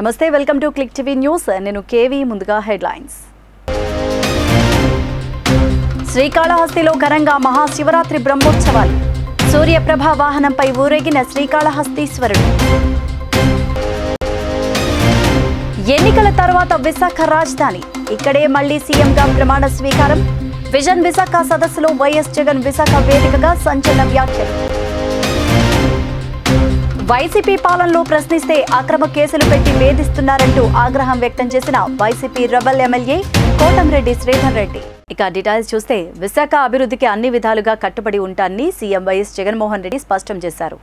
నమస్తే, welcome to click TV news. నేను KV. ముందుగా హెడ్లైన్స్. శ్రీకాళహస్తిలో ఘనంగా మహాశివరాత్రి బ్రహ్మోత్సవాలు. సూర్యప్రభ వాహనంపై ఊరేగిన శ్రీకాళహస్తీశ్వరుడు. ఎన్నికల తర్వాత విశాఖ రాజధాని, ఇక్కడే మళ్లీ సీఎంగా ప్రమాణ స్వీకారం. విజన్ విశాఖ సదస్సులో వైఎస్ జగన్ విశాఖ వేదికగా సంచలన వ్యాఖ్యలు. వైసీపీ పాలనలో ప్రశ్నిస్తే అక్రమ కేసులు పెట్టి వేధిస్తున్నారంటూ ఆగ్రహం వ్యక్తం చేసిన YCP rebel MLA Kotamreddy Sridhar Reddy. ఇక డీటెయిల్స్ చూస్తే, విశాఖ అభివృద్ధికి అన్ని విధాలుగా కట్టుబడి ఉంటారని సీఎం వైఎస్ జగన్మోహన్ రెడ్డి స్పష్టం చేశారు.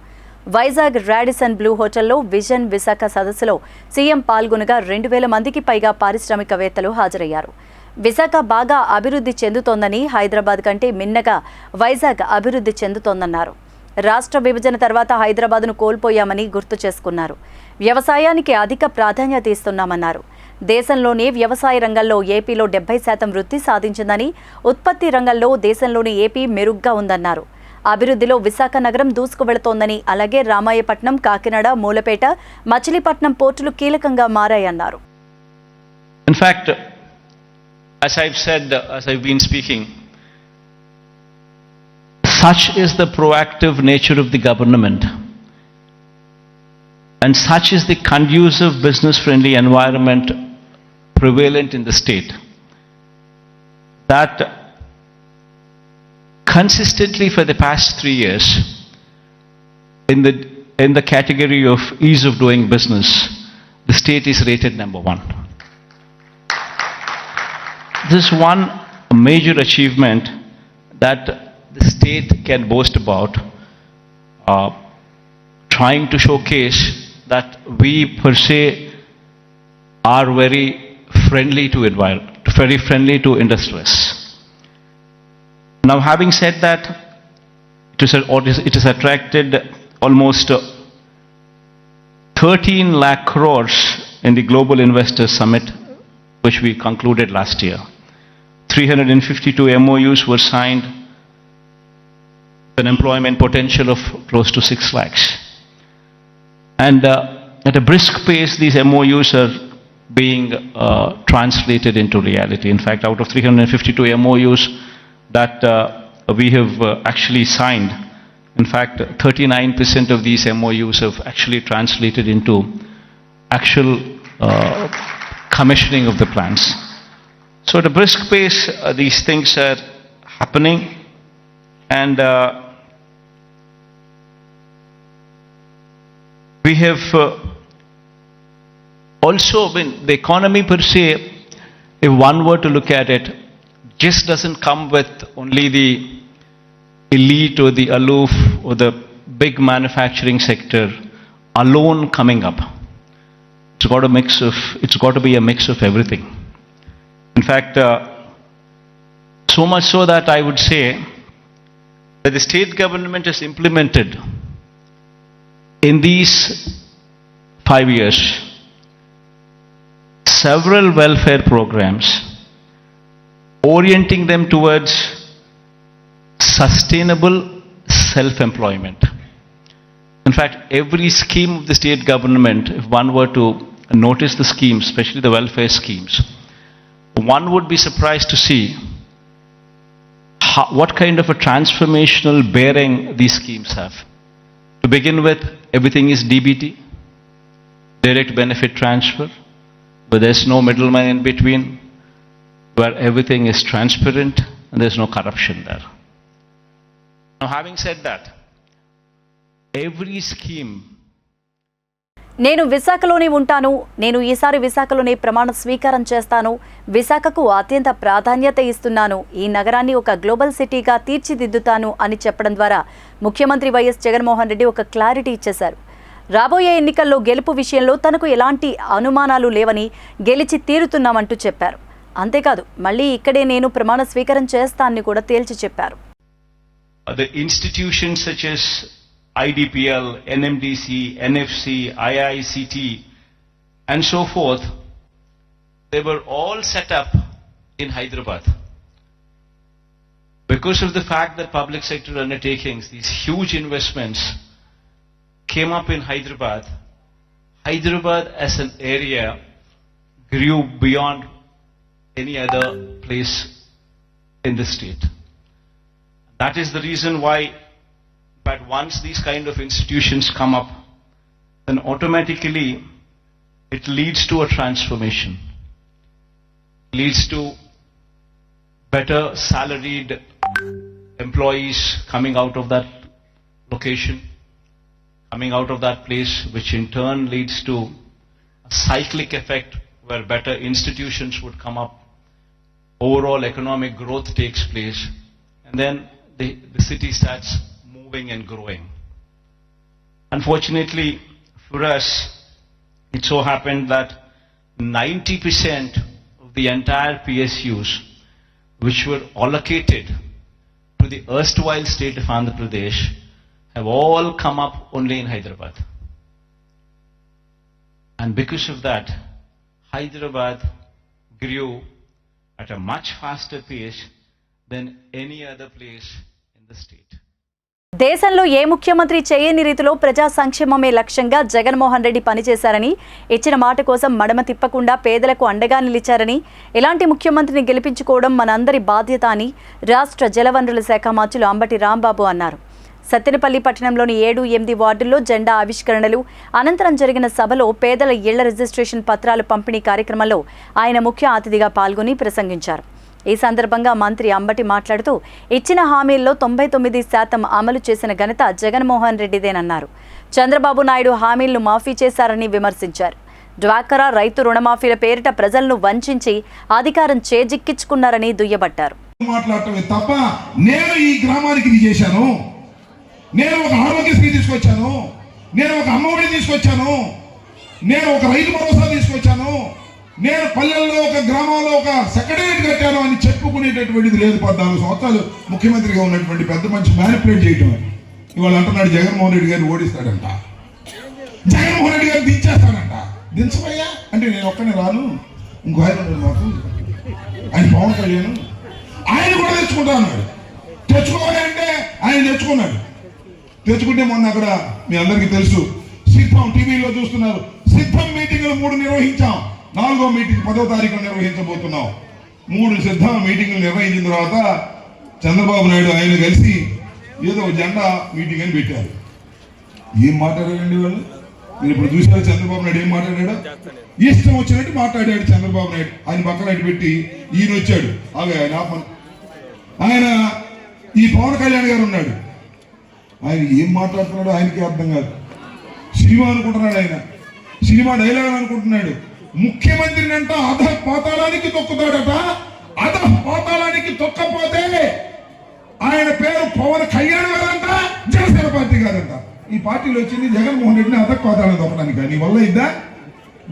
వైజాగ్ రాడిసన్ బ్లూ హోటల్లో విజన్ విశాఖ సదస్సులో సీఎం పాల్గొనగా 2000 మందికి పైగా పారిశ్రామికవేత్తలు హాజరయ్యారు. విశాఖ బాగా అభివృద్ధి చెందుతోందని, హైదరాబాద్ కంటే మిన్నగా వైజాగ్ అభివృద్ధి చెందుతోందన్నారు. రాష్ట్ర విభజన తర్వాత హైదరాబాద్ను కోల్పోయామని గుర్తు చేసుకున్నారు. వ్యవసాయానికి అధిక ప్రాధాన్యత ఇస్తున్నామన్నారు. దేశంలోనే వ్యవసాయ రంగంలో ఏపీలో 70% వృద్ధి సాధించిందని, ఉత్పత్తి రంగంలో దేశంలోని ఏపీ మెరుగ్గా ఉందన్నారు. అభివృద్ధిలో విశాఖ నగరం దూసుకువెళుతోందని, అలాగే రామాయపట్నం, కాకినాడ, మూలపేట, మచిలీపట్నం పోర్టులు కీలకంగా మారాయన్నారు. In fact, as I've said, as I've been speaking, such is the proactive nature of the government, and such is the conducive business-friendly environment prevalent in the state, that consistently for the past 3 years, in the category of ease of doing business, the state is rated number 1. This is one major achievement that the state can boast about, trying to showcase that we per se are very friendly to industrialists. Now, having said that, it has attracted almost 13 lakh crores in the Global Investors Summit, which we concluded last year. 352 MOUs were signed, an employment potential of close to 6 lakhs. And at a brisk pace, these MOUs are being translated into reality. In fact, out of 352 MOUs that we have actually signed, in fact, 39% of these MOUs have actually translated into actual commissioning of the plants. So at a brisk pace, these things are happening, and we have also been, the economy per se, if one were to look at it, just doesn't come with only the elite or the aloof or the big manufacturing sector alone coming up. It's got to be a mix of everything. In fact, so much so that I would say that the state government has implemented in these 5 years several welfare programs, orienting them towards sustainable self-employment. In fact, every scheme of the state government, if one were to notice the schemes, especially the welfare schemes, one would be surprised to see what kind of a transformational bearing these schemes have. To begin with, everything is DBT, direct benefit transfer, where there's no middleman in between, where everything is transparent and there's no corruption there. Now, having said that, every scheme. నేను విశాఖలోనే ఉంటాను, నేను ఈసారి విశాఖలోనే ప్రమాణ స్వీకారం చేస్తాను, విశాఖకు అత్యంత ప్రాధాన్యత ఇస్తున్నాను, ఈ నగరాన్ని ఒక గ్లోబల్ సిటీగా తీర్చిదిద్దుతాను అని చెప్పడం ద్వారా ముఖ్యమంత్రి వైఎస్ జగన్మోహన్ రెడ్డి ఒక క్లారిటీ ఇచ్చేశారు. రాబోయే ఎన్నికల్లో గెలుపు విషయంలో తనకు ఎలాంటి అనుమానాలు లేవని, గెలిచి తీరుతున్నామంటూ చెప్పారు. అంతేకాదు, మళ్ళీ ఇక్కడే నేను ప్రమాణ స్వీకారం చేస్తానని కూడా తేల్చి చెప్పారు. The institutions such as IDPL, NMDC, NFC, IICT, and so forth, they were all set up in Hyderabad. Because of the fact that public sector undertakings, these huge investments came up in Hyderabad, Hyderabad as an area grew beyond any other place in the state. That is the reason why, but once these kind of institutions come up, then automatically it leads to a transformation, leads to better salaried employees coming out of that location, coming out of that place, which in turn leads to a cyclic effect where better institutions would come up, overall economic growth takes place, and then the city starts moving and growing. Unfortunately for us, it so happened that 90% of the entire PSUs which were allocated to the erstwhile state of Andhra Pradesh have all come up only in Hyderabad. And because of that, Hyderabad grew at a much faster pace than any other place in the state. దేశంలో ఏ ముఖ్యమంత్రి చేయని రీతిలో ప్రజా సంక్షేమమే లక్ష్యంగా జగన్మోహన్ రెడ్డి పనిచేశారని, ఇచ్చిన మాట కోసం మడమ తిప్పకుండా పేదలకు అండగా నిలిచారని, ఇలాంటి ముఖ్యమంత్రిని గెలిపించుకోవడం మనందరి బాధ్యత అని రాష్ట్ర జలవనరుల శాఖ మంత్రులు అంబటి రాంబాబు అన్నారు. సత్తెనపల్లి పట్టణంలోని 7-8 వార్డుల్లో జెండా ఆవిష్కరణలు అనంతరం జరిగిన సభలో పేదల ఇళ్ల రిజిస్ట్రేషన్ పత్రాలు పంపిణీ కార్యక్రమంలో ఆయన ముఖ్య అతిథిగా పాల్గొని ప్రసంగించారు. ఈ సందర్భంగా మంత్రి అంబటి మాట్లాడుతూ ఇచ్చిన హామీల్లో 99% అమలు చేసిన ఘనత జగన్మోహన్ రెడ్డిదేనన్నారు. చంద్రబాబు నాయుడు హామీలను మాఫీ చేశారని విమర్శించారు. డ్వాకరా రైతు రుణమాఫీల పేరిట ప్రజలను వంచించి అధికారం చేజిక్కించుకున్నారని దుయ్యబట్టారు. మాట్లాడటమే తప్ప నేను ఈ గ్రామానికి ఇది చేశాను, నేను ఒక ఆరోగ్యశ్రీ తీసుకొచ్చాను, నేను ఒక అమ్మఒడి తీసుకొచ్చాను, నేను ఒక రైతు భరోసా తీసుకొచ్చాను, నేను పల్లెల్లో ఒక గ్రామంలో ఒక సెక్రటేరియట్ కట్టాను అని చెప్పుకునేటటువంటిది లేదు. 14 సంవత్సరాలు ముఖ్యమంత్రిగా ఉన్నటువంటి పెద్ద మనిషి మ్యానిపులేట్ చేయటం. ఇవాళ అంటున్నాడు జగన్మోహన్ రెడ్డి గారిని ఓడిస్తాడంట, జగన్మోహన్ రెడ్డి గారిని దించేస్తాడంట. దించమయ్యా అంటే నేను ఒక్కనే రాను, ఇంకో ఆయన మాకు ఆయన పవన్ కళ్యాణ్ ఆయన కూడా తెచ్చుకుంటా అన్నాడు. తెచ్చుకోవాలి అంటే ఆయన తెచ్చుకున్నాడు. తెచ్చుకుంటే మొన్న అక్కడ మీ అందరికీ తెలుసు, సిద్ధం టీవీలో చూస్తున్నారు, సిద్ధం మీటింగ్లు 3 నిర్వహించాం. 4వ మీటింగ్ 10వ తారీఖున నిర్వహించబోతున్నాం. 3 సిద్ధం మీటింగ్లు నిర్వహించిన తర్వాత చంద్రబాబు నాయుడు ఆయన కలిసి ఏదో జెండా మీటింగ్ అని పెట్టారు. ఏం మాట్లాడారండి వాళ్ళు? మీరు ఇప్పుడు చూసారు చంద్రబాబు నాయుడు ఏం మాట్లాడాడు? ఇష్టం వచ్చినట్టు మాట్లాడాడు చంద్రబాబు నాయుడు. ఆయన పక్కన పెట్టి ఈయన వచ్చాడు. ఆయన ఈ పవన్ కళ్యాణ్ గారు ఉన్నాడు. ఆయన ఏం మాట్లాడుతున్నాడో ఆయనకి అర్థం కాదు. సినిమా అనుకుంటున్నాడు, ఆయన సినిమా డైలాగ్ అనుకుంటున్నాడు. ముఖ్యమంత్రిని అంట అధ పాతాళానికి తొక్కుతాడట. అధ పాతాళానికి తొక్కపోతే ఆయన పేరు పవన్ కళ్యాణ్ గారంట, జనసేన పార్టీ గారంట. ఈ పార్టీలో వచ్చింది జగన్మోహన్ రెడ్డిని అధ పాతాళాన్ని తొక్కడానికి. నీ వల్ల ఇద్దా?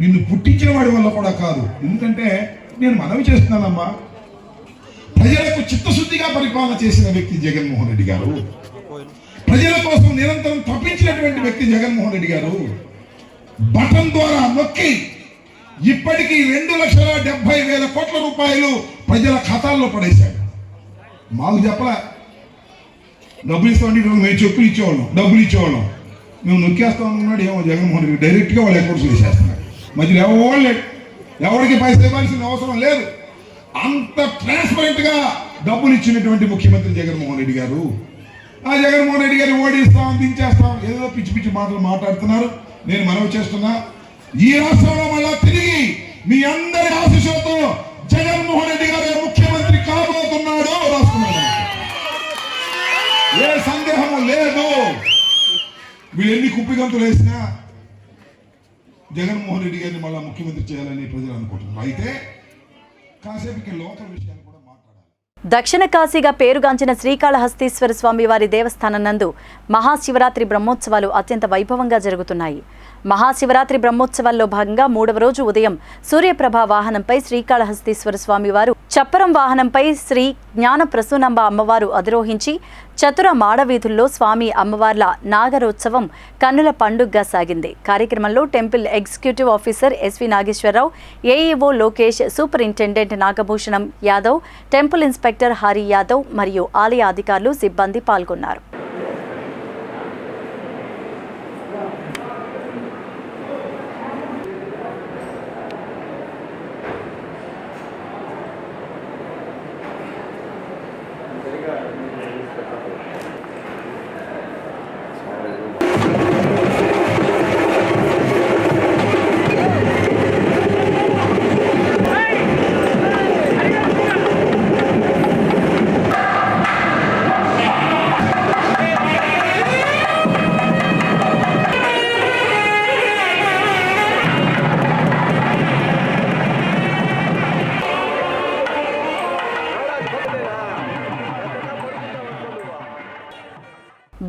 నిన్ను పుట్టించిన వాడి వల్ల కూడా కాదు. ఎందుకంటే నేను మనవి చేస్తున్నానమ్మా, ప్రజలకు చిత్తశుద్ధిగా పరిపాలన చేసిన వ్యక్తి జగన్మోహన్ రెడ్డి గారు. ప్రజల కోసం నిరంతరం తప్పించినటువంటి వ్యక్తి జగన్మోహన్ రెడ్డి గారు. బటన్ ద్వారా నొక్కి ఇప్పటికీ 2,70,000 కోట్ల రూపాయలు ప్రజల ఖాతాల్లో పడేశాడు. మాకు చెప్పలే, డబ్బులు ఇస్తామంటే మేము చెప్పులు ఇచ్చేవాళ్ళం, డబ్బులు ఇచ్చేవాళ్ళం. మేము నొక్కేస్తాం అన్నాడు. ఏమో జగన్మోహన్ రెడ్డి డైరెక్ట్గా వాళ్ళు అకౌంట్స్ వేసేస్తున్నాడు. మధ్యలో ఎవరు లేడు, ఎవరికి పైసలు ఇవ్వాల్సిన అవసరం లేదు. అంత ట్రాన్స్పరెంట్గా డబ్బులు ఇచ్చినటువంటి ముఖ్యమంత్రి జగన్మోహన్ రెడ్డి గారు. ఆ జగన్మోహన్ రెడ్డి గారిని ఓడిస్తాం, దించేస్తాం, ఏదో పిచ్చి పిచ్చి మాటలు మాట్లాడుతున్నారు. నేను మనవి చేస్తున్నా, ఈ రాష్ట్రంలో మళ్ళా తిరిగి మీ అందరి ఆశీస్సులతో జగన్మోహన్ రెడ్డి గారు ముఖ్యమంత్రి కాబోతున్నాడు రాష్ట్రంలో. ఏ సందేహము లేదు. వీళ్ళు ఎన్ని కుప్పిగంతులు వేసినా జగన్మోహన్ రెడ్డి గారిని మళ్ళా ముఖ్యమంత్రి చేయాలని ప్రజలు అనుకుంటున్నారు. అయితే కాసేపుకి లోకల్ విషయాలు కూడా మాట్లాడాలి. దక్షిణ కాశీగా పేరుగాంచిన శ్రీకాళహస్తీశ్వర స్వామి వారి దేవస్థానం నందు మహాశివరాత్రి బ్రహ్మోత్సవాలు అత్యంత వైభవంగా జరుగుతున్నాయి. మహాశివరాత్రి బ్రహ్మోత్సవాల్లో భాగంగా 3వ రోజు ఉదయం సూర్యప్రభ వాహనంపై శ్రీకాళహస్తీశ్వర స్వామి వారు, చప్పరం వాహనంపై శ్రీ జ్ఞాన ప్రసూనంబ అమ్మవారు అధిరోహించి చతుర మాడవీధుల్లో స్వామి అమ్మవార్ల నాగరోత్సవం కన్నుల పండుగగా సాగింది. కార్యక్రమంలో temple executive officer SV Nageswara Rao, AEO Lokesh, superintendent Nagabhushanam Yadav, temple inspector Hari Yadav మరియు ఆలయ అధికారులు, సిబ్బంది పాల్గొన్నారు.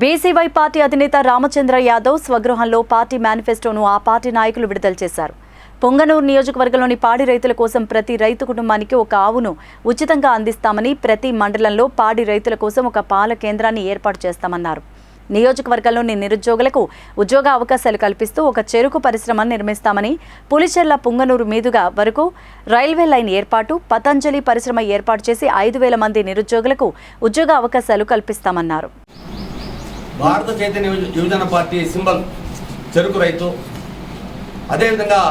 బీసీవై పార్టీ అధినేత రామచంద్ర యాదవ్ స్వగృహంలో పార్టీ మేనిఫెస్టోను ఆ పార్టీ నాయకులు విడుదల చేశారు. పొంగనూరు నియోజకవర్గంలోని పాడి రైతుల కోసం ప్రతి రైతు కుటుంబానికి ఒక ఆవును ఉచితంగా అందిస్తామని, ప్రతి మండలంలో పాడి రైతుల కోసం ఒక పాల కేంద్రాన్ని ఏర్పాటు చేస్తామన్నారు. నియోజకవర్గంలోని నిరుద్యోగులకు ఉద్యోగ అవకాశాలు కల్పిస్తూ ఒక చెరుకు పరిశ్రమ నిర్మిస్తామని, పులిచెర్ల పొంగనూరు మీదుగా వరకు రైల్వే లైన్ ఏర్పాటు, పతంజలి పరిశ్రమ ఏర్పాటు చేసి 5,000 మంది నిరుద్యోగులకు ఉద్యోగ అవకాశాలు కల్పిస్తామన్నారు. భారత చైతన్య యువజన పార్టీ సింబల్ చెరుకు రైతు. అదేవిధంగా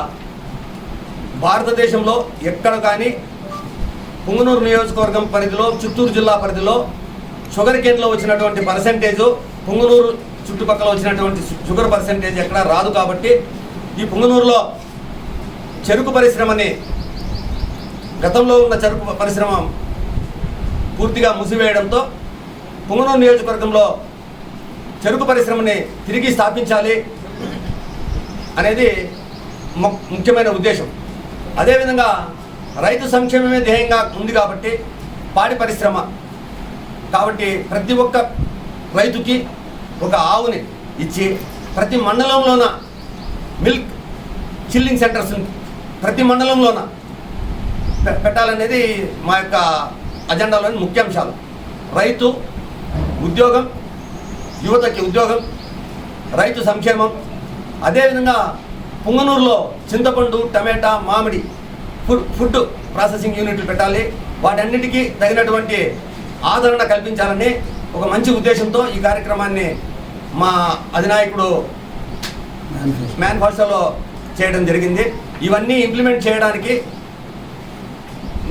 భారతదేశంలో ఎక్కడ కానీ పొంగనూరు నియోజకవర్గం పరిధిలో, చిత్తూరు జిల్లా పరిధిలో షుగర్ కేన్లో వచ్చినటువంటి పర్సెంటేజు పొంగనూరు చుట్టుపక్కల వచ్చినటువంటి షుగర్ పర్సెంటేజ్ ఎక్కడ రాదు. కాబట్టి ఈ పొంగనూరులో చెరుకు పరిశ్రమని, గతంలో ఉన్న చెరుకు పరిశ్రమ పూర్తిగా మూసివేయడంతో పొంగనూరు నియోజకవర్గంలో చెరుకు పరిశ్రమని తిరిగి స్థాపించాలి అనేది ముఖ్యమైన ఉద్దేశం. అదేవిధంగా రైతు సంక్షేమమే ధ్యేయంగా ఉంది కాబట్టి పాడి పరిశ్రమ కాబట్టి ప్రతి ఒక్క రైతుకి ఒక ఆవుని ఇచ్చి ప్రతి మండలంలోన మిల్క్ చిల్లింగ్ సెంటర్స్ ప్రతి మండలంలోన పెట్టాలనేది మా యొక్క అజెండాలోని ముఖ్యాంశాలు. రైతు, ఉద్యోగం, యువతకి ఉద్యోగం, రైతు సంక్షేమం. అదేవిధంగా పొంగనూరులో చింతపండు, టమాటా, మామిడి ఫుడ్ ప్రాసెసింగ్ యూనిట్లు పెట్టాలి. వాటన్నిటికీ తగినటువంటి ఆదరణ కల్పించాలని ఒక మంచి ఉద్దేశంతో ఈ కార్యక్రమాన్ని మా అధినాయకుడు మేనిఫెస్టోలో చేయడం జరిగింది. ఇవన్నీ ఇంప్లిమెంట్ చేయడానికి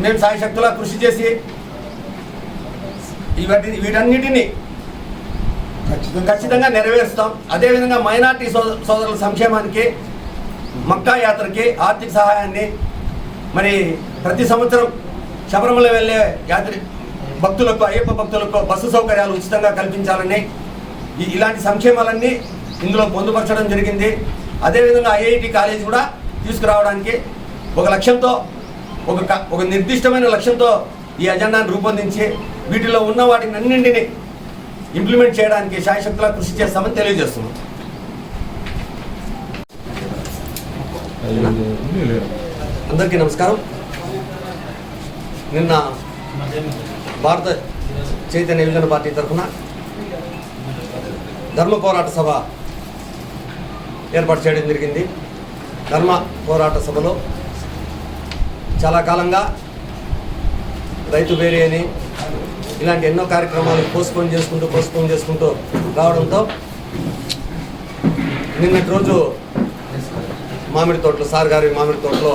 మేము సాయశక్తులా కృషి చేసి వీటన్నిటినీ ఖచ్చితంగా నెరవేరుస్తాం. అదేవిధంగా మైనార్టీ సోదరుల సంక్షేమానికి, మక్కా యాత్రకి ఆర్థిక సహాయాన్ని, మరి ప్రతి సంవత్సరం శబరిమల వెళ్ళే భక్తులకు, అయ్యప్ప భక్తులకు బస్సు సౌకర్యాలు ఉచితంగా కల్పించాలని ఇలాంటి సంక్షేమాలన్నీ ఇందులో పొందుపరచడం జరిగింది. అదేవిధంగా ఐఐటి కాలేజ్ కూడా తీసుకురావడానికి ఒక లక్ష్యంతో, ఒక నిర్దిష్టమైన లక్ష్యంతో ఈ అజెండాను రూపొందించి వీటిలో ఉన్న వాటిని అన్నింటినీ ఇంప్లిమెంట్ చేయడానికి శాయశక్తులా కృషి చేస్తామని తెలియజేస్తున్నాం. అందరికీ నమస్కారం. నిన్న భారత చైతన్య యువజన పార్టీ తరఫున ధర్మ పోరాట సభ ఏర్పాటు చేయడం జరిగింది. ధర్మ పోరాట సభలో చాలా కాలంగా రైతు వేరే అని ఇలాంటి ఎన్నో కార్యక్రమాలు పోస్ట్పోన్ చేసుకుంటూ రావడంతో నిన్నటి రోజు మామిడి తోటలో, సార్ గారి మామిడి తోటలో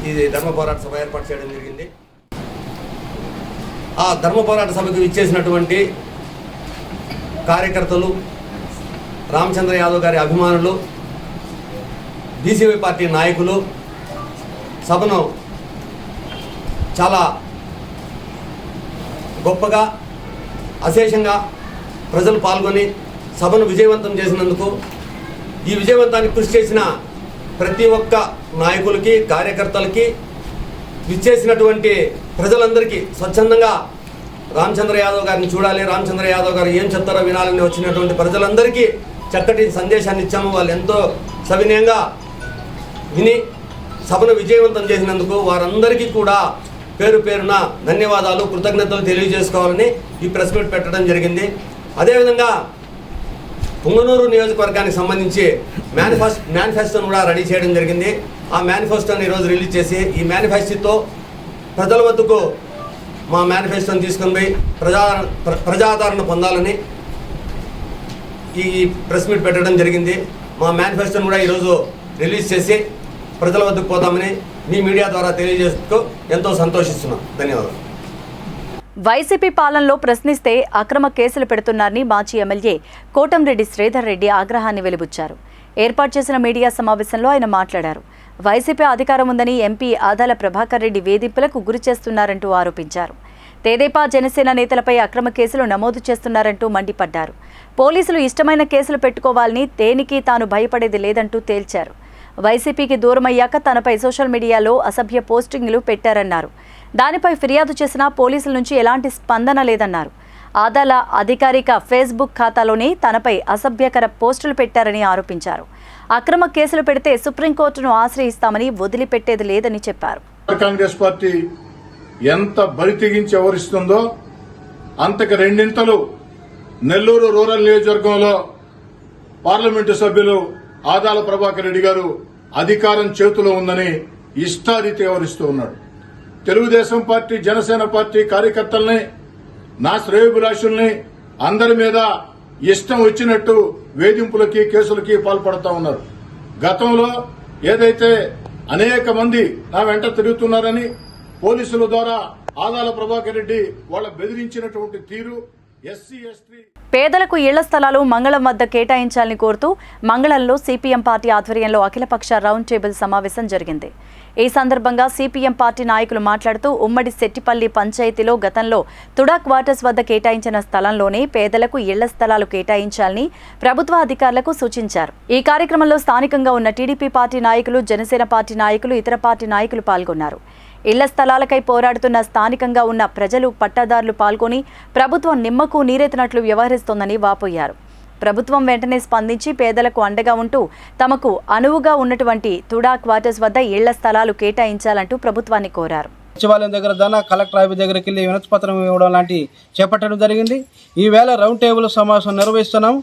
ఇది ధర్మ పోరాట సభ ఏర్పాటు చేయడం జరిగింది. ఆ ధర్మ పోరాట సభకు ఇచ్చేసినటువంటి కార్యకర్తలు, రామచంద్ర యాదవ్ గారి అభిమానులు, బీసీవై పార్టీ నాయకులు సభను చాలా గొప్పగా, అశేషంగా ప్రజలు పాల్గొని సభను విజయవంతం చేసినందుకు, ఈ విజయవంతానికి కృషి చేసిన ప్రతి ఒక్క నాయకులకి, కార్యకర్తలకి, విచ్చేసినటువంటి ప్రజలందరికీ స్వచ్ఛందంగా రామచంద్ర యాదవ్ గారిని చూడాలి, రామచంద్ర యాదవ్ గారు ఏం చెప్తారో వినాలని వచ్చినటువంటి ప్రజలందరికీ చక్కటి సందేశాన్ని ఇచ్చాము. వాళ్ళు ఎంతో సవినయంగా విని సభను విజయవంతం చేసినందుకు వారందరికీ కూడా పేరు పేరున ధన్యవాదాలు, కృతజ్ఞతలు తెలియజేసుకోవాలని ఈ ప్రెస్ మీట్ పెట్టడం జరిగింది. అదేవిధంగా పొంగనూరు నియోజకవర్గానికి సంబంధించి మేనిఫెస్టోను కూడా రెడీ చేయడం జరిగింది. ఆ మేనిఫెస్టోని ఈరోజు రిలీజ్ చేసి ఈ మేనిఫెస్టోతో ప్రజల వద్దకు మా మేనిఫెస్టోని తీసుకొని పోయి ప్రజాదరణ పొందాలని ఈ ప్రెస్ మీట్ పెట్టడం జరిగింది. మా మేనిఫెస్టోని కూడా ఈరోజు రిలీజ్ చేసి ప్రజల వద్దకు పోతామని మీ మీడియా ద్వారా తెలియజేస్తూ ఎంతో సంతోషిస్తున్నాం. ధన్యవాదాలు. వైసీపీ పాలనలో ప్రశ్నిస్తే అక్రమ కేసులు పెడుతున్నారని మాజీ ఎమ్మెల్యే కోటంరెడ్డి శ్రీధర్ రెడ్డి ఆగ్రహాన్ని వెలిబుచ్చారు. ఏర్పాటు చేసిన మీడియా సమావేశంలో ఆయన మాట్లాడారు. వైసీపీ అధికారం ఉందని ఎంపీ ఆదాల ప్రభాకర్ రెడ్డి వేధింపులకు గురి చేస్తున్నారంటూ ఆరోపించారు. తెదేపా, జనసేన నేతలపై అక్రమ కేసులు నమోదు చేస్తున్నారంటూ మండిపడ్డారు. పోలీసులు ఇష్టమైన కేసులు పెట్టుకోవాలని, దేనికి తాను భయపడేది లేదంటూ తేల్చారు. వైసీపీకి దూరమయ్యాక తనపై సోషల్ మీడియాలో అసభ్య పోస్టింగ్లు పెట్టారన్నారు. దానిపై ఫిర్యాదు చేసినా పోలీసుల నుంచి ఎలాంటి స్పందన లేదన్నారు. ఆదాల అధికారిక ఫేస్బుక్ ఖాతాలోనే తనపై అసభ్యకర పోస్టులు పెట్టారని ఆరోపించారు. అక్రమ కేసులు పెడితే సుప్రీంకోర్టును ఆశ్రయిస్తామని వదిలిపెట్టేది లేదని చెప్పారు. కాంగ్రెస్ పార్టీ ఎంత బరి తెగించి వ్యవహరిస్తుందో అంతకు రెండింతలు నెల్లూరు రూరల్ నియోజకవర్గంలో పార్లమెంటు సభ్యులు ఆదాల ప్రభాకర్ రెడ్డి గారు అధికారం చేతిలో ఉందని ఇష్టారీతి వ్యవహరిస్తూ ఉన్నాడు. తెలుగుదేశం పార్టీ, జనసేన పార్టీ కార్యకర్తల్ని, నా శ్రేయోభిలాషుల్ని అందరి మీద ఇష్టం వచ్చినట్టు వేధింపులకి, కేసులకి పాల్పడతా ఉన్నారు. గతంలో ఏదైతే అనేక మంది నా వెంట తిరుగుతున్నారని పోలీసుల ద్వారా ఆదాల ప్రభాకర్ రెడ్డి వాళ్ళ బెదిరించినటువంటి తీరు, ఎస్సీ ఎస్టీ పేదలకు ఇళ్ల స్థలాలు మంగళం వద్ద కేటాయించాలని కోరుతూ మంగళంలో సిపిఎం పార్టీ ఆధ్వర్యంలో అఖిలపక్ష రౌండ్ టేబుల్ సమావేశం జరిగింది. ఈ సందర్భంగా సిపిఎం పార్టీ నాయకులు మాట్లాడుతూ ఉమ్మడి సెట్టిపల్లి పంచాయతీలో గతంలో తుడా క్వార్టర్స్ వద్ద కేటాయించిన స్థలంలోనే పేదలకు ఇళ్ల స్థలాలు కేటాయించాలని ప్రభుత్వ అధికారులకు సూచించారు. ఈ కార్యక్రమంలో స్థానికంగా ఉన్న టీడీపీ పార్టీ నాయకులు, జనసేన పార్టీ నాయకులు, ఇతర పార్టీ నాయకులు పాల్గొన్నారు. ఇళ్ల స్థలాలకై పోరాడుతున్న స్థానికంగా ఉన్న ప్రజలు, పట్టాదారులు పాల్గొని ప్రభుత్వం నిమ్మకు నీరెత్తినట్లు వ్యవహరిస్తోందని వాపోయారు. ప్రభుత్వం వెంటనే స్పందించి పేదలకు అండగా ఉంటూ తమకు అనువుగా ఉన్నటువంటి తుడా క్వార్టర్స్ వద్ద ఇళ్ల స్థలాలు కేటాయించాలంటూ ప్రభుత్వాన్ని కోరారు. సచివాలయం దగ్గర దానా కలెక్టర్ ఆఫీస్ దగ్గరికి వెళ్ళి వినతి పత్రం ఇవ్వడం లాంటి చేపట్టడం జరిగింది. ఈవేళ రౌండ్ టేబుల్ సమావేశం నిర్వహిస్తున్నాం.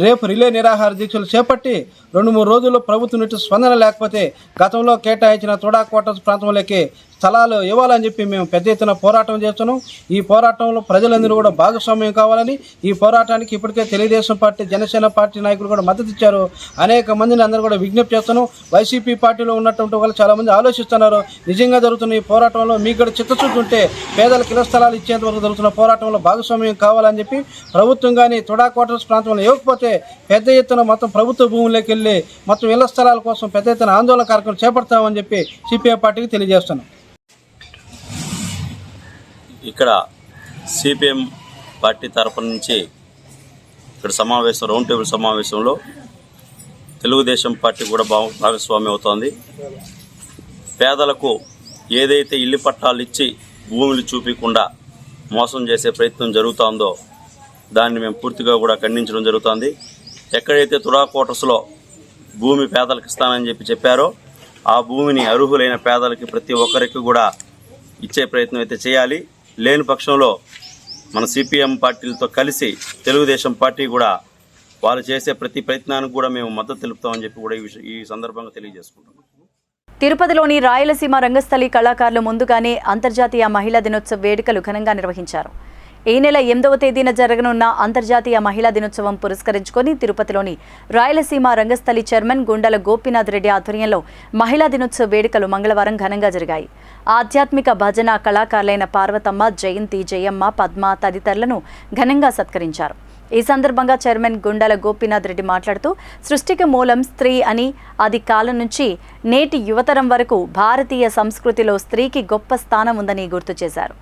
రేపు రిలే నిరాహార దీక్షలు చేపట్టి 2-3 రోజుల్లో ప్రభుత్వం నుండి స్పందన లేకపోతే గతంలో కేటాయించిన తుడా క్వార్టర్స్ ప్రాంతంలోకి స్థలాలు ఇవ్వాలని చెప్పి మేము పెద్ద ఎత్తున పోరాటం చేస్తున్నాం. ఈ పోరాటంలో ప్రజలందరూ కూడా భాగస్వామ్యం కావాలని, ఈ పోరాటానికి ఇప్పటికే తెలుగుదేశం పార్టీ, జనసేన పార్టీ నాయకులు కూడా మద్దతు ఇచ్చారు. అనేక మందిని అందరూ కూడా విజ్ఞప్తి చేస్తున్నాం. వైసీపీ పార్టీలో ఉన్నటువంటి వాళ్ళు చాలా మంది ఆలోచిస్తున్నారు. నిజంగా జరుగుతున్న ఈ పోరాటంలో మీకు కూడా చిత్తశుద్ధి ఉంటే పేదలకు ఇళ్ల స్థలాలు ఇచ్చేంత వరకు జరుగుతున్న పోరాటంలో భాగస్వామ్యం కావాలని చెప్పి ప్రభుత్వం కానీ తుడా క్వార్టర్స్ ప్రాంతంలో ఇవ్వకపోతే పెద్ద ఎత్తున మొత్తం ప్రభుత్వ భూముల్లోకి వెళ్ళి మొత్తం ఇళ్ల స్థలాల కోసం పెద్ద ఎత్తున ఆందోళన కార్యక్రమం చేపడతామని చెప్పి సిపిఐ పార్టీకి తెలియజేస్తున్నాం. ఇక్కడ సిపిఎం పార్టీ తరఫు నుంచి ఇక్కడ సమావేశం, రౌండ్ టేబుల్ సమావేశంలో తెలుగుదేశం పార్టీ కూడా భాగస్వామ్యం అవుతోంది. పేదలకు ఏదైతే ఇల్లు పట్టాలు ఇచ్చి భూములు చూపించకుండా మోసం చేసే ప్రయత్నం జరుగుతోందో దాన్ని మేము పూర్తిగా కూడా ఖండించడం జరుగుతోంది. ఎక్కడైతే తుడా క్వార్టర్స్లో భూమి పేదలకు ఇస్తానని చెప్పారో ఆ భూమిని అర్హులైన పేదలకి ప్రతి ఒక్కరికి కూడా ఇచ్చే ప్రయత్నం అయితే చేయాలి. లేని పక్షంలో మన సిపిఎం పార్టీలతో కలిసి తెలుగుదేశం పార్టీ కూడా వాళ్ళు చేసే ప్రతి ప్రయత్నానికి కూడా మేము మద్దతు తెలుపుతామని చెప్పి కూడా ఈ సందర్భంగా తెలియజేసుకుంటున్నాం. తిరుపతిలోని రాయలసీమ రంగస్థలి కళాకారులు ముందుగానే అంతర్జాతీయ మహిళా దినోత్సవ వేడుకలు ఘనంగా నిర్వహించారు. ఈ నెల 8వ తేదీన జరగనున్న అంతర్జాతీయ మహిళా దినోత్సవం పురస్కరించుకొని తిరుపతిలోని రాయలసీమ రంగస్థలి చైర్మన్ గుండల గోపీనాథ్ రెడ్డి ఆధ్వర్యంలో మహిళా దినోత్సవ వేడుకలు మంగళవారం ఘనంగా జరిగాయి. ఆధ్యాత్మిక భజన కళాకారులైన పార్వతమ్మ, జయంతి, జయమ్మ, పద్మ తదితరులను ఘనంగా సత్కరించారు. ఈ సందర్భంగా చైర్మన్ గుండల గోపీనాథ్ రెడ్డి మాట్లాడుతూ సృష్టికి మూలం స్త్రీ అని, ఆది కాలం నుంచి నేటి యువతరం వరకు భారతీయ సంస్కృతిలో స్త్రీకి గొప్ప స్థానం ఉందని గుర్తు చేశారు.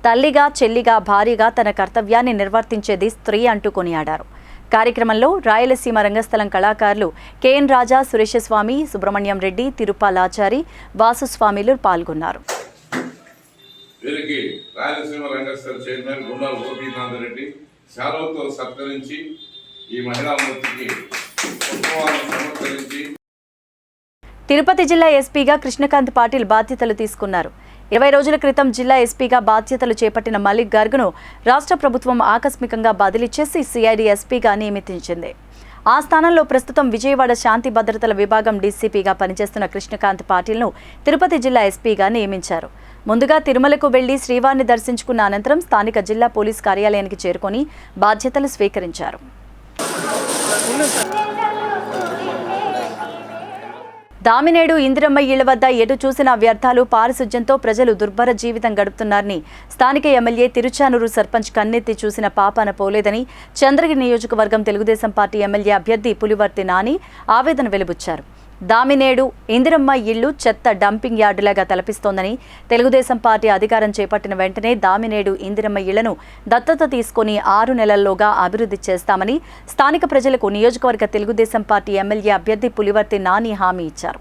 తల్లిగా, చెల్లిగా, భార్యగా తన కర్తవ్యాన్ని నిర్వర్తించేది స్త్రీ అంటూ కొనియాడారు. కార్యక్రమంలో రాయలసీమ రంగస్థలం కళాకారులు కెఎన్ రాజా, సురేషస్వామి, సుబ్రహ్మణ్యం రెడ్డి, తిరుపాలాచారి, వాసుస్వామిలు పాల్గొన్నారు. వీరికి రాయలసీమ రంగస్థల చైర్మన్ గుండాల గోపీనాథ్ రెడ్డి శాలువతో సత్కరించి ఈ మహిళా మూర్తికి సమర్పించి తిరుపతి జిల్లా ఎస్పీగా కృష్ణకాంత్ పాటిల్ బాధ్యతలు తీసుకున్నారు. 20 రోజుల క్రితం జిల్లా ఎస్పీగా బాధ్యతలు చేపట్టిన మలిక్ గర్గ్ను రాష్ట్ర ప్రభుత్వం ఆకస్మికంగా బదిలీ చేసి సిఐడి ఎస్పీగా నియమించింది. ఆ స్థానంలో ప్రస్తుతం విజయవాడ శాంతి భద్రతల విభాగం డీసీపీగా పనిచేస్తున్న కృష్ణకాంత్ పాటిల్ను తిరుపతి జిల్లా ఎస్పీగా నియమించారు. ముందుగా తిరుమలకు వెళ్లి శ్రీవారిని దర్శించుకున్న అనంతరం స్థానిక జిల్లా పోలీస్ కార్యాలయానికి చేరుకొని బాధ్యతలు స్వీకరించారు. దామినేడు ఇందిరమ్మ ఇళ్ల వద్ద ఎటు చూసిన వ్యర్థాలు, పారిశుధ్యంతో ప్రజలు దుర్భర జీవితం గడుపుతున్నారని స్థానిక ఎమ్మెల్యే తిరుచానూరు సర్పంచ్ కన్నెత్తి చూసిన పాపాన పోలేదని చంద్రగిరి నియోజకవర్గం తెలుగుదేశం పార్టీ ఎమ్మెల్యే అభ్యర్థి పులివర్తి నాని ఆవేదన వెలుబుచ్చారు. దామినేడు ఇందిరమ్మ ఇళ్లు చెత్త డంపింగ్ యార్డులాగా తలపిస్తోందని, తెలుగుదేశం పార్టీ అధికారం చేపట్టిన వెంటనే దామినేడు ఇందిరమ్మ ఇళ్లను దత్తత తీసుకుని 6 నెలల్లోగా అభివృద్ధి చేస్తామని స్థానిక ప్రజలకు నియోజకవర్గ తెలుగుదేశం పార్టీ ఎమ్మెల్యే అభ్యర్థి పులివర్తి నాని హామీ ఇచ్చారు.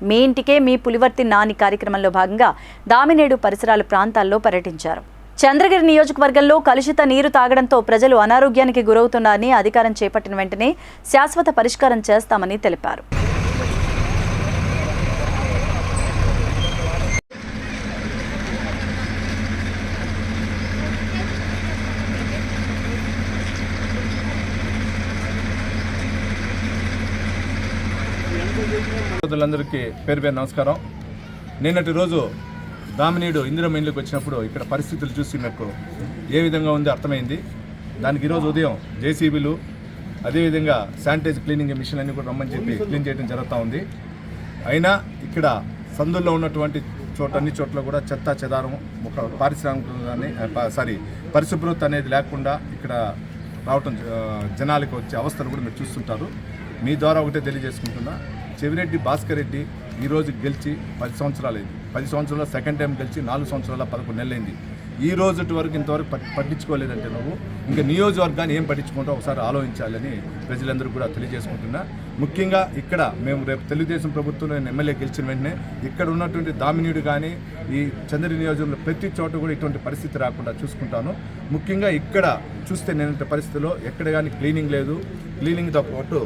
మీ ఇంటికే మీ పులివర్తి నాని కార్యక్రమంలో భాగంగా దామినేడు పరిసరాల ప్రాంతాల్లో పర్యటించారు. చంద్రగిరి నియోజకవర్గంలో కలుషిత నీరు తాగడంతో ప్రజలు అనారోగ్యానికి గురవుతున్నారని అధికారం చేపట్టిన వెంటనే శాశ్వత పరిష్కారం చేస్తామని తెలిపారు. అందరికీ పేరు పేరు నమస్కారం. నిన్నటి రోజు దామినీడు ఇందిరమ్మ ఇంట్లోకి వచ్చినప్పుడు ఇక్కడ పరిస్థితులు చూసి నాకు ఏ విధంగా ఉందో అర్థమైంది. దానికి ఈరోజు ఉదయం జేసీబీలు అదేవిధంగా శానిటైజ్ క్లీనింగ్ మిషన్ అన్ని కూడా రమ్మని చెప్పి క్లీన్ చేయడం జరుగుతూ ఉంది. అయినా ఇక్కడ సందుల్లో ఉన్నటువంటి అన్ని చోట్ల కూడా చెత్త చెదారం ఒక పరిశుభ్రత అనేది లేకుండా ఇక్కడ రావటం జనాలకు వచ్చే అవస్థలు కూడా మీరు చూస్తుంటారు. మీ ద్వారా ఒకటే తెలియజేసుకుంటున్నా, చెవిరెడ్డి భాస్కర్ రెడ్డి ఈరోజు గెలిచి 10 సంవత్సరాలు అయింది. 10 సంవత్సరాల సెకండ్ టైం గెలిచి 4 సంవత్సరాల 11 నెలలు అయింది. ఈ రోజు వరకు ఇంతవరకు పట్టించుకోలేదంటే నువ్వు ఇంకా నియోజకవర్గాన్ని ఏం పట్టించుకుంటావు ఒకసారి ఆలోచించాలని ప్రజలందరూ కూడా తెలియజేసుకుంటున్నా. ముఖ్యంగా ఇక్కడ మేము రేపు తెలుగుదేశం ప్రభుత్వం నేను ఎమ్మెల్యే గెలిచిన వెంటనే ఇక్కడ ఉన్నటువంటి దామినీడు కానీ ఈ చంద్రగిరి నియోజకవర్గంలో ప్రతి చోట కూడా ఇటువంటి పరిస్థితి రాకుండా చూసుకుంటాను. ముఖ్యంగా ఇక్కడ చూస్తే నేను పరిస్థితిలో ఎక్కడ కానీ క్లీనింగ్ లేదు. క్లీనింగ్తో పాటు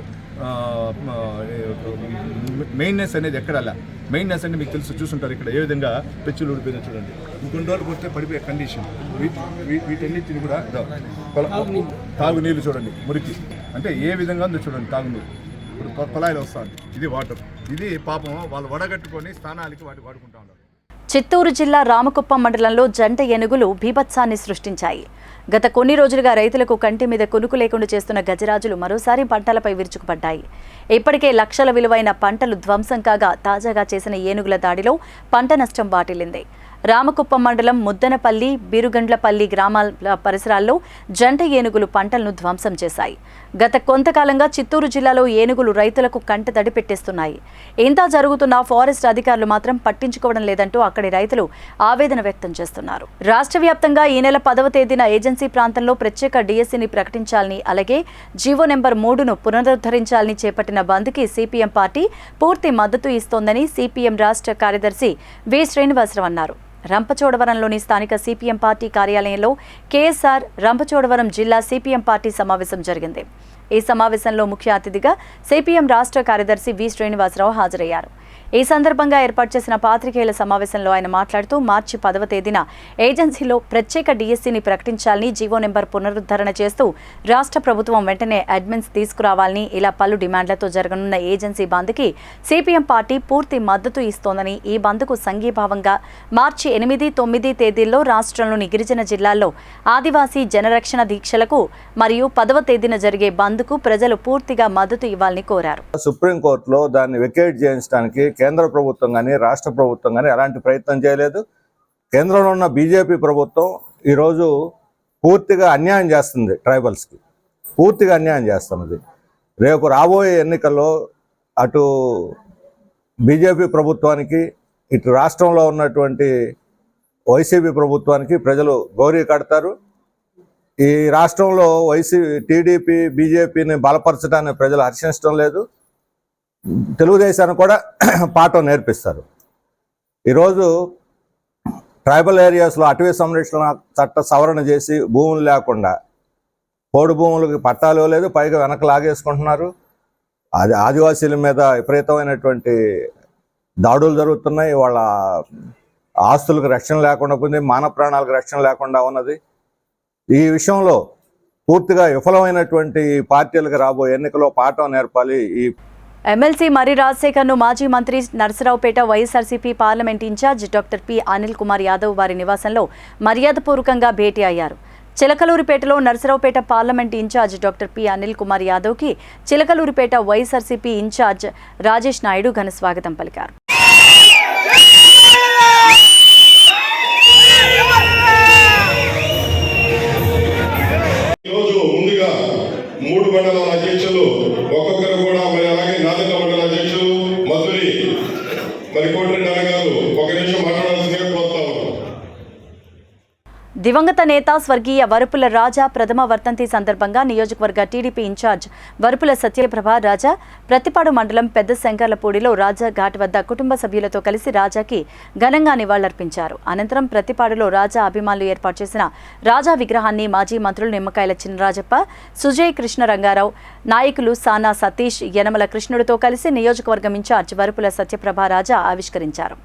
మెయిన్నెస్ అనేది ఎక్కడలా. మెయిన్నెస్ అంటే మీకు తెలుసు, చూసుంటారు ఇక్కడ ఏ విధంగా పెచ్చులు ఊడిపోయిందో చూడండి. ఇంకొన్ని రోజులు పోతే పడిపోయే కండిషన్. వీటన్నిటిని కూడా తాగునీళ్ళు చూడండి మురికి అంటే ఏ విధంగా ఉందో చూడండి. తాగునీరు ఇప్పుడు కొలాయిలు వస్తుంది, ఇది వాటర్. ఇది పాపం వాళ్ళు వడగట్టుకొని స్నానాలకి వాడుకుంటా ఉన్నారు. చిత్తూరు జిల్లా రామకుప్పం మండలంలో జంట ఏనుగులు బీభత్సాన్ని సృష్టించాయి. గత కొన్ని రోజులుగా రైతులకు కంటి మీద కునుకు లేకుండా చేస్తున్న గజరాజులు మరోసారి పంటలపై విరుచుకుపడ్డాయి. ఇప్పటికే లక్షల విలువైన పంటలు ధ్వంసం కాగా తాజాగా చేసిన ఏనుగుల దాడిలో పంట నష్టం వాటిల్లింది. రామకుప్పం మండలం ముద్దనపల్లి, బీరుగండ్లపల్లి గ్రామాల పరిసరాల్లో జంట ఏనుగులు పంటలను ధ్వంసం చేశాయి. గత కొంతకాలంగా చిత్తూరు జిల్లాలో ఏనుగులు రైతులకు కంటతడి పెట్టేస్తున్నాయి. ఇంత జరుగుతున్న ఫారెస్ట్ అధికారులు మాత్రం పట్టించుకోవడం లేదంటూ అక్కడి రైతులు ఆవేదన వ్యక్తం చేస్తున్నారు. రాష్ట్ర వ్యాప్తంగా ఈ నెల 10వ తేదీన ఏజెన్సీ ప్రాంతంలో ప్రత్యేక డీఎస్సీని ప్రకటించాలని, అలాగే జీవో నెంబర్ 3ను పునరుద్ధరించాలని చేపట్టిన బంద్కి సిపిఎం పార్టీ పూర్తి మద్దతు ఇస్తోందని సిపిఎం రాష్ట్ర కార్యదర్శి వి శ్రీనివాసరావు అన్నారు. రంపచోడవరంలోని స్థానిక సిపిఎం పార్టీ కార్యాలయంలో కేఎస్ఆర్ రంపచోడవరం జిల్లా సిపిఎం పార్టీ సమావేశం జరిగింది. ఈ సమావేశంలో ముఖ్య అతిథిగా సిపిఎం రాష్ట్ర కార్యదర్శి వి శ్రీనివాసరావు హాజరయ్యారు. ఈ సందర్భంగా ఏర్పాటు చేసిన పాత్రికేయుల సమావేశంలో ఆయన మాట్లాడుతూ మార్చి 10వ తేదీన ఏజెన్సీలో ప్రత్యేక డీఎస్సీని ప్రకటించాలని, జీవో నెంబర్ పునరుద్ధరణ చేస్తూ రాష్ట్ర ప్రభుత్వం వెంటనే అడ్మిన్స్ తీసుకురావాలని ఇలా పలు డిమాండ్లతో జరగనున్న ఏజెన్సీ బంద్కి సిపిఎం పార్టీ పూర్తి మద్దతు ఇస్తోందని, ఈ బంద్కు సంఘీభావంగా మార్చి 8, 9 తేదీల్లో రాష్ట్రంలోని గిరిజన జిల్లాల్లో ఆదివాసీ జనరక్షణ దీక్షలకు మరియు 10వ తేదీన జరిగే బంద్కు ప్రజలు పూర్తిగా మద్దతు ఇవ్వాలని కోరారు. సుప్రీంకోర్టులో దాన్ని వెకేట్ చేయించడానికి కేంద్ర ప్రభుత్వం కానీ రాష్ట్ర ప్రభుత్వం కానీ ఎలాంటి ప్రయత్నం చేయలేదు. కేంద్రంలో ఉన్న బీజేపీ ప్రభుత్వం ఈరోజు పూర్తిగా అన్యాయం చేస్తుంది, ట్రైబల్స్కి పూర్తిగా అన్యాయం చేస్తున్నది. రేపు రాబోయే ఎన్నికల్లో అటు బీజేపీ ప్రభుత్వానికి ఇటు రాష్ట్రంలో ఉన్నటువంటి వైసీపీ ప్రభుత్వానికి ప్రజలు గౌరీ కడతారు. ఈ రాష్ట్రంలో టీడీపీ బీజేపీని బలపరచడాన్ని ప్రజలు హర్షించడం లేదు. తెలుగుదేశాన్ని కూడా పాఠం నేర్పిస్తారు. ఈరోజు ట్రైబల్ ఏరియాస్లో అటవీ సంరక్షణ చట్ట సవరణ చేసి భూములు లేకుండా పోడు భూములకి పట్టాలు లేదు, పైగా వెనక లాగేసుకుంటున్నారు. అది ఆదివాసీల మీద విపరీతమైనటువంటి దాడులు జరుగుతున్నాయి. వాళ్ళ ఆస్తులకు రక్షణ లేకుండా పోయింది, మానవ ప్రాణాలకు రక్షణ లేకుండా ఉన్నది. ఈ విషయంలో పూర్తిగా విఫలమైనటువంటి పార్టీలకు రాబోయే ఎన్నికల్లో పాఠం నేర్పాలి. ఈ ఎమ్మెల్సీ మర్రి రాజశేఖర్ను మాజీ మంత్రి Narasaraopet YSRCP parliament in charge doctor P Anil Kumar Yadav వారి నివాసంలో మర్యాదపూర్వకంగా భేటీ అయ్యారు. చిలకలూరిపేటలో Narasaraopet parliament in charge doctor P Anil Kumar యాదవ్కి చిలకలూరిపేట వైఎస్ఆర్సీపీ ఇన్ఛార్జ్ రాజేష్ నాయుడు ఘన స్వాగతం పలికారు. మూడు మండలాల అధ్యక్షులు ఒక్కొక్కరు కూడా మరి అలాగే నాదెండ్ల మండల అధ్యక్షులు మధురి మరి కోటిరెడ్డి గారు ఒక నిమిషం మాట్లాడాల్సిందిగా కోరుతా ఉన్నాం. దివంగత నేత స్వర్గీయ వరుపుల రాజా ప్రథమ వర్ధంతి సందర్భంగా నియోజకవర్గ టీడీపీ ఇన్ఛార్జ్ వరుపుల సత్యప్రభ రాజా ప్రతిపాడు మండలం పెద్ద శంకర్లపూడిలో రాజా ఘాట్ వద్ద కుటుంబ సభ్యులతో కలిసి రాజాకి ఘనంగా నివాళులర్పించారు. అనంతరం ప్రతిపాడులో రాజా అభిమానులు ఏర్పాటు చేసిన రాజా విగ్రహాన్ని మాజీ మంత్రులు నిమ్మకాయల చినరాజప్ప, సుజయ్ కృష్ణ రంగారావు, నాయకులు సానా సతీష్, యనమల కృష్ణుడితో కలిసి నియోజకవర్గం ఇన్ఛార్జ్ వరుపుల సత్యప్రభ రాజా ఆవిష్కరించారు.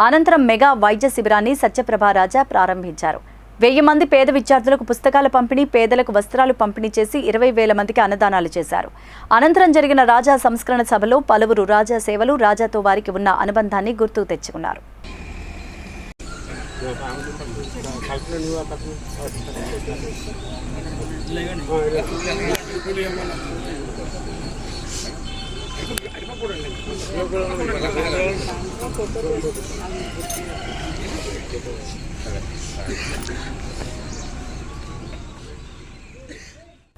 అనంతరం మెగా వైద్య శిబిరాన్ని సత్యప్రభ రాజా ప్రారంభించారు. 1000 మంది పేద విద్యార్థులకు పుస్తకాల పంపిణీ, పేదలకు వస్త్రాలు పంపిణీ చేసి 20,000 మందికి అన్నదానాలు చేశారు. అనంతరం జరిగిన రాజా సంస్కరణ సభలో పలువురు రాజా సేవలు, రాజాతో వారికి ఉన్న అనుబంధాన్ని గుర్తుకు తెచ్చుకున్నారు.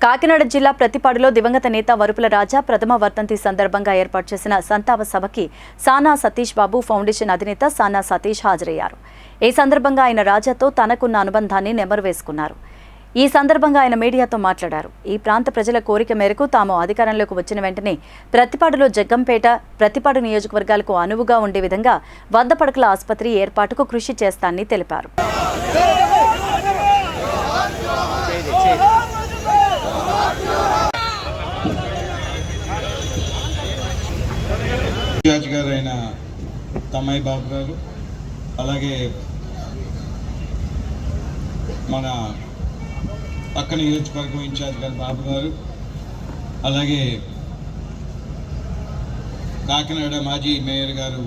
కాకినాడ జిల్లా ప్రతిపాడులో దివంగత నేత వరుపుల రాజా ప్రథమ వర్ధంతి సందర్భంగా ఏర్పాటు చేసిన సంతాప సభకి సానా సతీష్ బాబు ఫౌండేషన్ అధినేత సానా సతీష్ హాజరయ్యారు. ఈ సందర్భంగా ఆయన రాజాతో తనకున్న అనుబంధాన్ని నెమరు వేసుకున్నారు. ఈ సందర్భంగా ఆయన మీడియాతో మాట్లాడారు. ఈ ప్రాంత ప్రజల కోరిక మేరకు తాము అధికారంలోకి వచ్చిన వెంటనే ప్రతిపాడులో జగ్గంపేట, ప్రతిపాడు నియోజకవర్గాలకు అనువుగా ఉండే విధంగా 100 పడకల ఆసుపత్రి ఏర్పాటుకు కృషి చేస్తానని తెలిపారు. ఇన్ఛార్జ్ గారు అయిన తమ్మయ్య బాబు గారు, అలాగే మన పక్క నియోజకవర్గం ఇన్ఛార్జ్ గారు బాబు గారు, అలాగే కాకినాడ మాజీ మేయర్ గారు.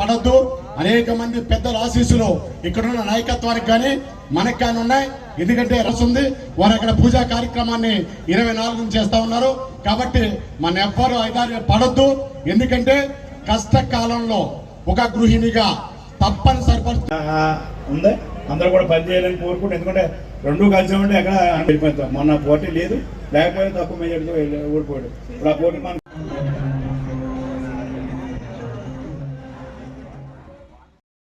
పడద్దు, అనేక మంది పెద్దల ఆశీస్సులు ఇక్కడున్న నాయకత్వానికి కానీ మనకు కానీ ఉన్నాయి. ఎందుకంటే రస్తుంది వారు అక్కడ పూజా కార్యక్రమాన్ని 24 చేస్తా ఉన్నారు. కాబట్టి మన ఎవ్వరు ఐదారు పడద్దు. ఎందుకంటే కష్టకాలంలో ఒక గృహిణిగా తప్పనిసరి ఉంది, అందరూ కూడా పనిచేయాలని కోరుకుంటే. ఎందుకంటే రెండు కలిసి ఉంటే ఎక్కడ వెళ్ళిపోతాం. మొన్న పోటీ లేదు, లేకపోతే తక్కువ మెజార్టీతో ఓడిపోయాడు. ఇప్పుడు ఆ పోటీ మన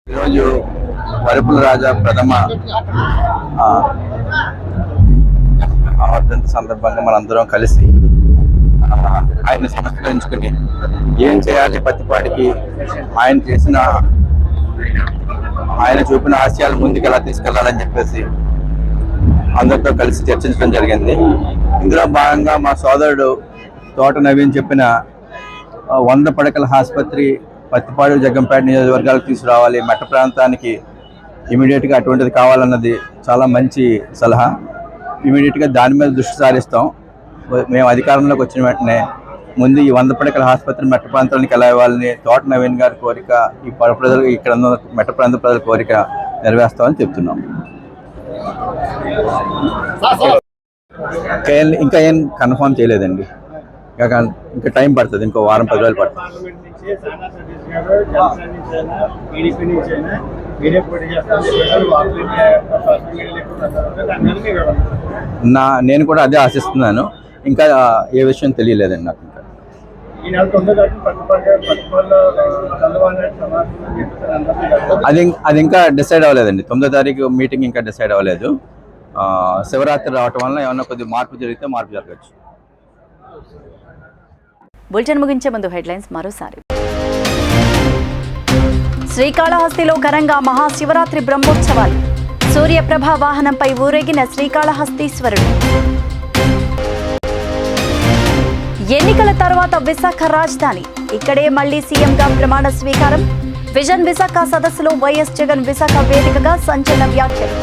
ఈరోజు వరుపుల రాజా ప్రథమ వర్ధంతి సందర్భంగా మనందరం కలిసి ఆయన సంస్కరించుకుని ఏం చేయాలి, ప్రతిపాటికి ఆయన చూపిన ఆశయాలు ముందుకు ఎలా తీసుకెళ్లాలని చెప్పేసి అందరితో కలిసి చర్చించడం జరిగింది. ఇందులో భాగంగా మా సోదరుడు తోట నవీన్ చెప్పిన 100 పడకల ఆసుపత్రి పత్తిపాడు, జగ్గంపేట నియోజకవర్గాలకు తీసుకురావాలి, మెట్ట ప్రాంతానికి ఇమీడియట్గా అటువంటిది కావాలన్నది చాలా మంచి సలహా. ఇమీడియట్గా దాని మీద దృష్టి సారిస్తాం. మేము అధికారంలోకి వచ్చిన వెంటనే ముందు ఈ 100 పడకల ఆసుపత్రి మెట్ట ప్రాంతానికి ఎలా ఇవ్వాలని తోట నవీన్ గారి కోరిక, ఈ ప్రజలు ఇక్కడ ఉన్న మెట్ట ప్రాంత ప్రజల కోరిక నెరవేరుస్తామని చెప్తున్నాం. ఇంకా ఏం కన్ఫర్మ్ చేయలేదండి. ఇంకా టైం పడుతుంది, ఇంకో వారం 10 రోజులు పడుతుంది. నేను కూడా అదే ఆశిస్తున్నాను. ఇంకా ఏ విషయం తెలియలేదండి నాకు. ఇంకా అది ఇంకా డిసైడ్ అవ్వలేదండి. 9వ తారీఖు మీటింగ్ ఇంకా డిసైడ్ అవ్వలేదు. శివరాత్రి రావటం వల్ల ఏమన్నా కొద్దిగా మార్పు జరిగితే మార్పు జరగచ్చు. బులెటిన్ ముగించే ముందు హెడ్లైన్స్ మరోసారి. శ్రీకాళహస్తిలో ఘనంగా మహాశివరాత్రి బ్రహ్మోత్సవాలు. సూర్యప్రభ వాహనంపై ఊరేగిన శ్రీకాళహస్తీశ్వరుడు. ఎన్నికల తర్వాత విశాఖ రాజధాని, ఇక్కడే మళ్లీ సీఎంగా ప్రమాణ స్వీకారం. విజన్ విశాఖ సదస్సులో వైఎస్ జగన్ విశాఖ వేదికగా సంచలన వ్యాఖ్యలు.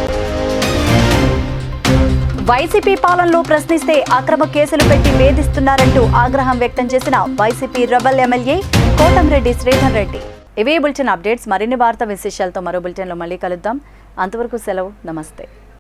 వైసీపీ పాలనలో ప్రశ్నిస్తే అక్రమ కేసులు పెట్టి వేధిస్తున్నారంటూ ఆగ్రహం వ్యక్తం చేసిన YCP rebel MLA Kotamreddy Sridhar Reddy. ఇవే బులెటిన్ అప్డేట్స్. మరిన్ని వార్తా విశేషాలతో మరో బులెటిన్లో మళ్ళీ కలుద్దాం. అంతవరకు సెలవు. నమస్తే.